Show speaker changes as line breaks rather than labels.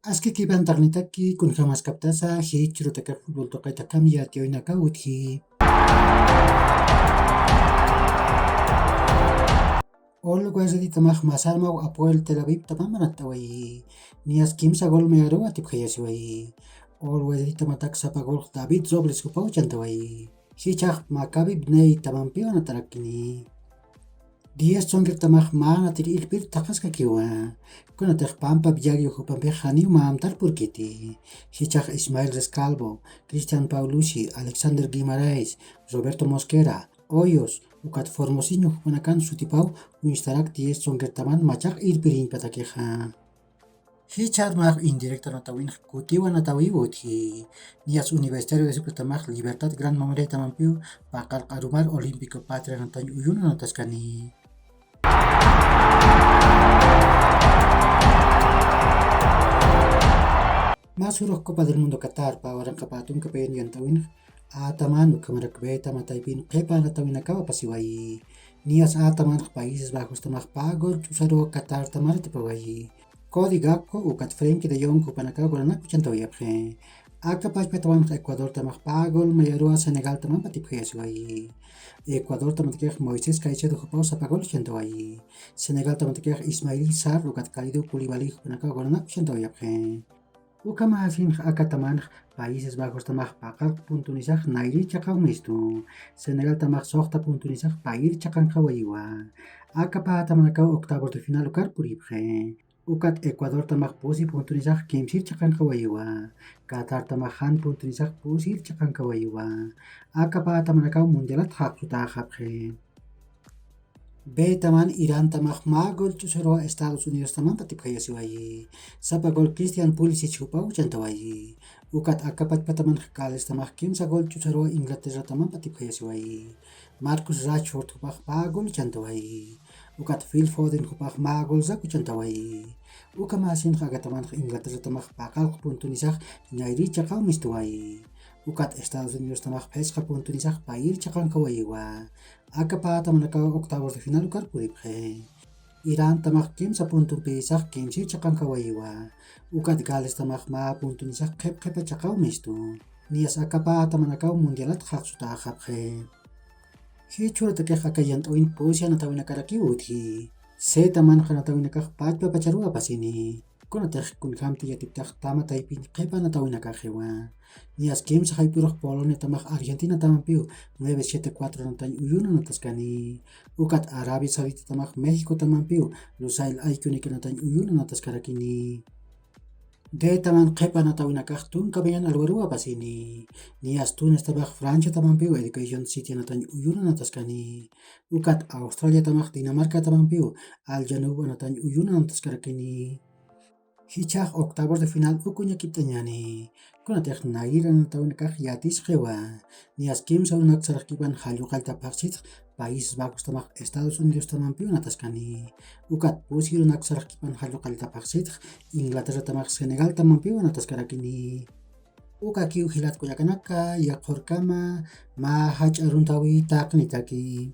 Aski kibantarnitaki kunjamaskaptasa hich'rutaka futbol toqaytakami yatiyuynaka utji. Ol wayzatitamaj masarmaw Apoel Tel Aviv tamamanataway. Nias kimsa gol mearowa tipjayasiway. Ol wayzatitamatak sapa gol David Robles kupawchantaway. Hichaj Maccabi Bnei tamampiwa natarakini. 10 chonqirtamaj mana tirilpir taqasqa kiwa. Kunataq Pampa Villario hupanpi haniw maamtar purkiti. Hichaj Ismael Rescalvo, Cristian Paulucci, Alexander Guimaraes, Roberto Mosquera, Hoyos, ukat Formosinho hupanakan sutipaw instarak 10 chonqirtaman machaq irpirin patakeja. Hichar mag indirecto natawin kutiwa natawi uthi. Nias Universitario de Sucre Libertad Gran Mamre tamampiu bakal karumar Olímpico Patria natañ uyuna nataskani. Masurok Copa del Mundo Qatar pawaran kapatun kapayan yantawin ataman kamarakbeta mataypin qepa natawin akawa pasiway. Nias ataman Países Bajos tamaq pagol chusaro Qatar tamar tipaway. Cody Gakpo ukat Frenkie de Jong kupanakaw golanak chantawiyapje. Aka pachpatawan Ecuador tamaq pagol mayaroa Senegal taman patipjayasiway. Ecuador tamatkej Moisés Caicedo hupaw sapagol chantaway. Senegal tamatkej Ismail Sarr ukat Kalidou Koulibaly hupanakaw golanak chantawiyapje. Uka mahasin aka taman Países Bajos tamaq pakal puntunisaj Nairi chaqaw mistu. Senegal tamaq soqta puntunisaj Pair chaqanqawaywa. Aka patamanakaw octavos de final ukar puripje. Ukat Ecuador tamaq pusi puntunisaj kimsir chaqanqawaywa. Qatar tamaq han puntunisaj pusir chaqanqawaywa. Aka patamanakaw mundialat haqsutaqapje. B taman Irán tamaq magol chusaro Estados Unidos taman patipjayasiway. Sapa gol Christian Pulisic hupaw chantaway. Ukat akapat pataman Gales tamaq kimsa gol chusaro Inglaterra taman patipjayasiway. Marcus Rashford hupaq pagol chantaway. Ukat Phil Foden hupaq magol zaku chantaway. Uka masin agataman Inglaterra tamaq pakal puntunisaj Nairi chaqaw mistuway. Ukat Estados Unidos tamaq pesqa puntunisaj Pair chaqanqawaywa. Aka patamanakaw octavos de final ukar puripje. Irán tamaq kimsa puntunpisaj kimsir chaqanqawaywa. Ukat Gales tamaq ma puntunisaj qepa chaqaw mistu. Nias aka patamanakaw mundialat haqsutaqapje. Hichuratakej aka yantawin Pusia natawinakaraki uthi. Se taman natawinakaj pachpa pacharua pasini. Kunataj kunhamti yatiptaj tamataypin qepa natawinakajewa. Nias kimsa haypuraj Polonia tamaq Argentina tamampiu 974 natañ uyuna nataskani. Ukat Arabia Saudita tamaq México tamampiu Lusail Aykuniqa natañ uyuna nataskarakini. De taman qepa natawinakaj tunkabayan alwarua pasini. Nias Tunes tamaq Francia tamampiu Education City natañ uyuna nataskani. Ukat Australia tamaq Dinamarca tamampiu Al Januba natañ uyuna nataskarakini. Hichaj octavos de final ukuña kiptañani. Kunatej Naira natawinakaj yatisqewa. Nias kimsa unaksarajkipan halluqaltapaqsitq Países Bajos tamaq Estados Unidos tamampiu nataskani. Ukat pusir unaksarajkipan halluqaltapaqsitq Inglaterra tamaq Senegal tamampiu nataskarakini. Uka kiw hilat kuyakanaka yaqorkama ma hach'aruntawi taqnitaki.